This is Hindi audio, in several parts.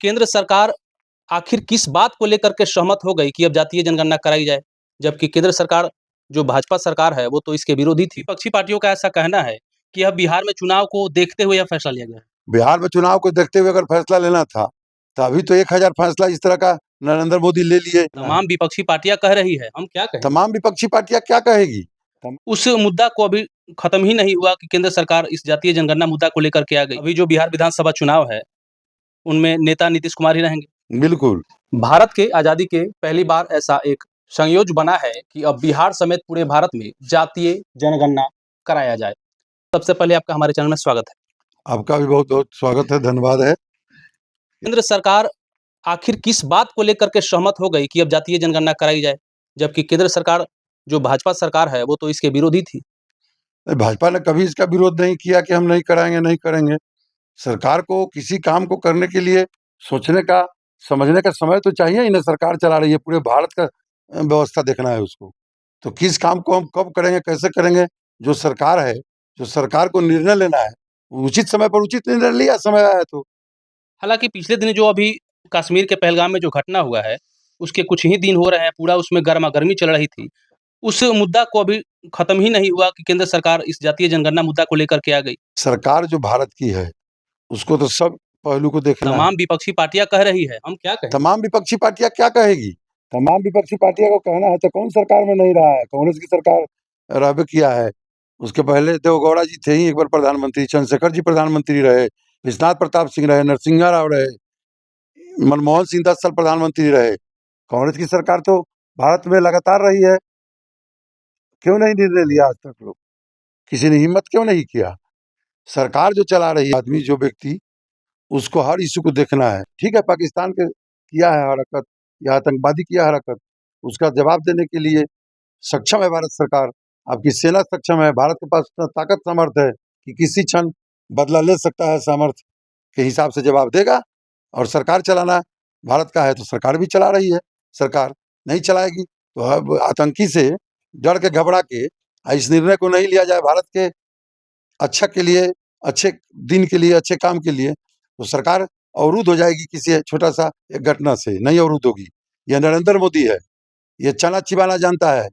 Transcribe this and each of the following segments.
केंद्र सरकार आखिर किस बात को लेकर के सहमत हो गई कि अब जातीय जनगणना कराई जाए? जबकि केंद्र सरकार जो भाजपा सरकार है, वो तो इसके विरोधी थी। विपक्षी पार्टियों का ऐसा कहना है कि अब बिहार में चुनाव को देखते हुए यह फैसला लिया गया है। बिहार में चुनाव को देखते हुए अगर फैसला लेना था, तो अभी तो 1000 फैसला इस तरह का नरेंद्र मोदी ले लिए। तमाम विपक्षी पार्टियां कह रही है, हम क्या कहें? तमाम विपक्षी पार्टियां क्या कहेगी? उस मुद्दा को अभी खत्म ही नहीं हुआ कि केंद्र सरकार इस जातीय जनगणना मुद्दा को लेकर के आ गई। अभी जो बिहार विधानसभा चुनाव है, उनमें नेता नीतीश कुमार ही रहेंगे। बिल्कुल। भारत के आज़ादी के पहली बार ऐसा एक संयोज बना है कि अब बिहार समेत पूरे भारत में जातीय जनगणना कराया जाए। सबसे पहले आपका हमारे चैनल में स्वागत है। आपका भी बहुत-बहुत स्वागत है, धन्यवाद है। केंद्र सरकार आखिर किस बात को लेकर के सहमत हो गई कि अब जातीय जनगणना कराई जाए? जबकि केंद्र सरकार जो भाजपा सरकार है, वो तो इसके विरोधी थी। भाजपा ने कभी इसका विरोध नहीं किया कि हम नहीं कराएँगे, नहीं करेंगे। सरकार को किसी काम को करने के लिए सोचने का, समझने का समय तो चाहिए ही ना। सरकार चला रही है, पूरे भारत का व्यवस्था देखना है उसको। तो किस काम को हम कब करेंगे, कैसे करेंगे, जो सरकार है, जो सरकार को निर्णय लेना है, उचित समय पर उचित निर्णय लिया, समय आया तो। हालाँकि पिछले दिन जो अभी कश्मीर के पहलगाम में जो घटना हुआ है, उसके कुछ ही दिन हो रहे हैं, पूरा उसमें गरमा-गर्मी चल रही थी। उस मुद्दा को अभी खत्म ही नहीं हुआ कि केंद्र सरकार इस जातीय जनगणना मुद्दा को लेकर के आ गई। सरकार जो भारत की है, उसको तो सब पहलू को देखना है। तमाम विपक्षी पार्टियां कह रही है, हम क्या कहें? तमाम विपक्षी पार्टियां क्या कहेगी? तमाम विपक्षी पार्टियों को कहना है तो कौन सरकार में नहीं रहा है? कांग्रेस की सरकार रहबे किया है। उसके पहले देवेगौड़ा जी थे ही एक बार प्रधानमंत्री, चंद्रशेखर जी प्रधानमंत्री रहे, विश्वनाथ प्रताप सिंह रहे, नरसिंहा राव रहे, मनमोहन सिंह 10 साल प्रधानमंत्री रहे। कांग्रेस की सरकार तो भारत में लगातार रही है। क्यों नहीं निर्णय लिया आज तक लोग? किसी ने हिम्मत क्यों नहीं किया? सरकार जो चला रही है, आदमी जो व्यक्ति, उसको हर इश्यू को देखना है। ठीक है, पाकिस्तान के किया है हरकत या आतंकवादी किया हरकत, उसका जवाब देने के लिए सक्षम है भारत सरकार। आपकी सेना सक्षम है, भारत के पास उतना ताकत सामर्थ है कि किसी क्षण बदला ले सकता है, सामर्थ्य के हिसाब से जवाब देगा। और सरकार चलाना भारत का है तो सरकार भी चला रही है। सरकार नहीं चलाएगी तो अब आतंकी से डर के, घबरा के इस निर्णय को नहीं लिया जाए भारत के अच्छा के लिए, अच्छे दिन के लिए, अच्छे काम के लिए, तो सरकार अवरुद्ध हो जाएगी किसी छोटा-सा एक घटना से, नहीं अवरुद्ध होगी। ये नरेंद्र मोदी है, ये चना चिबाना जानता है।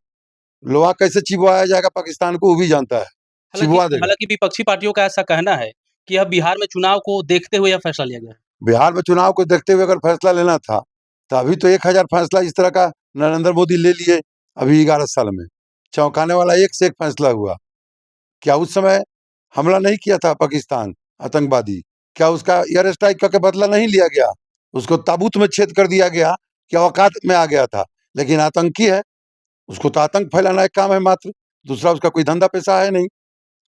लोहा कैसे चिबवाया जाएगा पाकिस्तान को, वो भी जानता है, चिबवा देगा। हालाँकि विपक्षी पार्टियों का ऐसा कहना है कि अब बिहार में चुनाव को देखते हुए यह फैसला लिया गया है। बिहार में चुनाव को देखते हुए अगर फैसला लेना था, तो अभी तो 1000 फैसला इस तरह का नरेंद्र मोदी ले लिए अभी 11 साल में। चौंकाने वाला एक से एक फैसला हुआ। क्या उस समय हमला नहीं किया था पाकिस्तान आतंकवादी? क्या उसका एयर स्ट्राइक करके बदला नहीं लिया गया? उसको ताबूत में छेद कर दिया गया, क्या औकात में आ गया था? लेकिन आतंकी है, उसको तो आतंक फैलाना एक काम है मात्र, दूसरा उसका कोई धंधा पैसा है नहीं।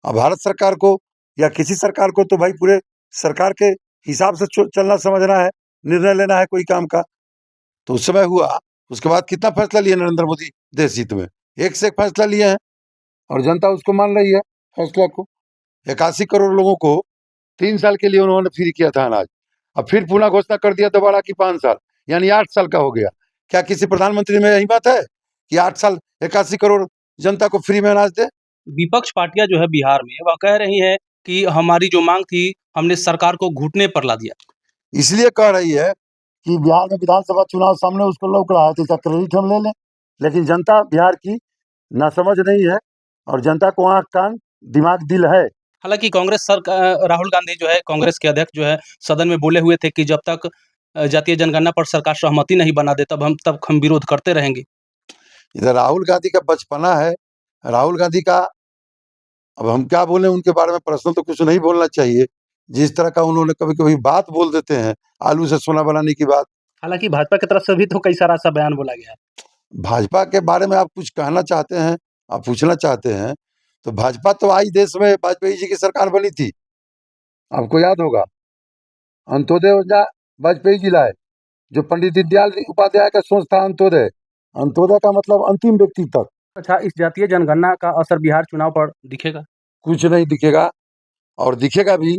अब भारत सरकार को या किसी सरकार को तो भाई पूरे सरकार के हिसाब से चलना समझना है, निर्णय लेना है कोई काम का। तो उस समय हुआ, उसके बाद कितना फैसला लिए नरेंद्र मोदी देश हित में? एक से एक फैसला लिए हैं और जनता उसको मान रही है फैसला को। 81 करोड़ लोगों को 3 साल के लिए उन्होंने फ्री किया था अनाज। अब फिर पुनः घोषणा कर दिया दोबारा कि 5 साल, यानी 8 साल का हो गया। क्या किसी प्रधानमंत्री में यही बात है कि 8 साल 81 करोड़ जनता को फ्री में अनाज दे? विपक्ष पार्टियां जो है बिहार में, वह कह रही है कि हमारी जो मांग थी, हमने सरकार को घुटने पर ला दिया। इसलिए कह रही है कि बिहार में विधानसभा चुनाव सामने उसको लौक रहा है, तो इसका क्रेडिट हम ले लें। लेकिन जनता बिहार की नासमझ नहीं है और जनता को आँख, कान, दिमाग, दिल है। हालाँकि राहुल गांधी जो है, कांग्रेस के अध्यक्ष जो है, सदन में बोले हुए थे कि जब तक जातीय जनगणना पर सरकार सहमति नहीं बना दे, तब हम विरोध करते रहेंगे। इधर राहुल गांधी का बचपना है, राहुल गांधी का, अब हम क्या बोलें उनके बारे में, पर्सनल तो कुछ नहीं बोलना चाहिए। जिस तरह का उन्होंने कभी-कभी बात बोल देते हैं, आलू से सोना बनाने की बात। हालाँकि भाजपा की तरफ से भी तो कई सारा ऐसा बयान बोला गया है। भाजपा के बारे में आप कुछ कहना चाहते हैं, आप पूछना चाहते हैं, तो भाजपा तो आई देश में वाजपेयी जी की सरकार बनी थी, आपको याद होगा। अंत्योदय योजना वाजपेयी जी लाए, जो पंडित दीनदयाल उपाध्याय का सोच था अंत्योदय। अंत्योदय का मतलब अंतिम व्यक्ति तक। अच्छा, इस जातीय जनगणना का असर बिहार चुनाव पर दिखेगा? कुछ नहीं दिखेगा, और दिखेगा भी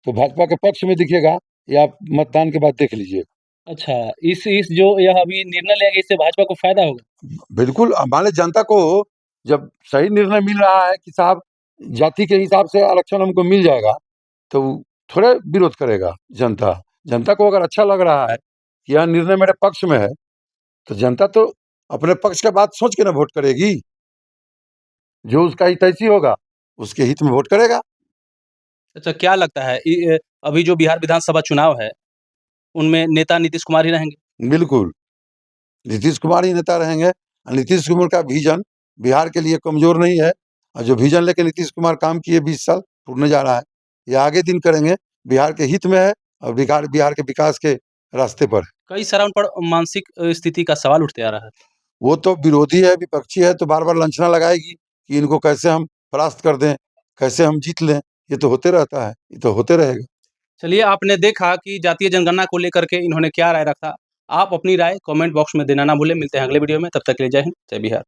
तो भाजपा के पक्ष में दिखेगा, या आप मतदान के बाद देख लीजिए। अच्छा, इस जो यह अभी निर्णय लिया गया, इससे भाजपा को फायदा होगा? बिल्कुल, हमारे जनता को जब सही निर्णय मिल रहा है कि साहब जाति के हिसाब से आरक्षण हमको मिल जाएगा, तो थोड़े विरोध करेगा जनता। जनता को अगर अच्छा लग रहा है कि यह निर्णय मेरे पक्ष में है, तो जनता तो अपने पक्ष का बात सोच के ना वोट करेगी। जो उसका हितैषी होगा, उसके हित में वोट करेगा। अच्छा, क्या लगता है अभी जो बिहार विधानसभा चुनाव है, उनमें नेता नीतीश कुमार ही रहेंगे? बिल्कुल, नीतीश कुमार ही नेता रहेंगे। नीतीश कुमार का विज़न बिहार के लिए कमज़ोर नहीं है, और जो विज़न लेके नीतीश कुमार काम किए 20 साल पूरने जा रहा है, ये आगे दिन करेंगे, बिहार के हित में है और बिहार के विकास के रास्ते पर है। कई सारा उन पर मानसिक स्थिति का सवाल उठते आ रहा है। वो तो विरोधी है, विपक्षी है, तो बार-बार लांछना लगाएगी कि इनको कैसे हम परास्त कर दें, कैसे हम जीत लें। ये तो होते रहता है, ये तो होते रहेगा। चलिए, आपने देखा कि जातीय जनगणना को लेकर के इन्होंने क्या राय रखा। आप अपनी राय कमेंट बॉक्स में देना ना भूलें। मिलते हैं अगले वीडियो में, तब तक के लिए जय हिंद, जय बिहार।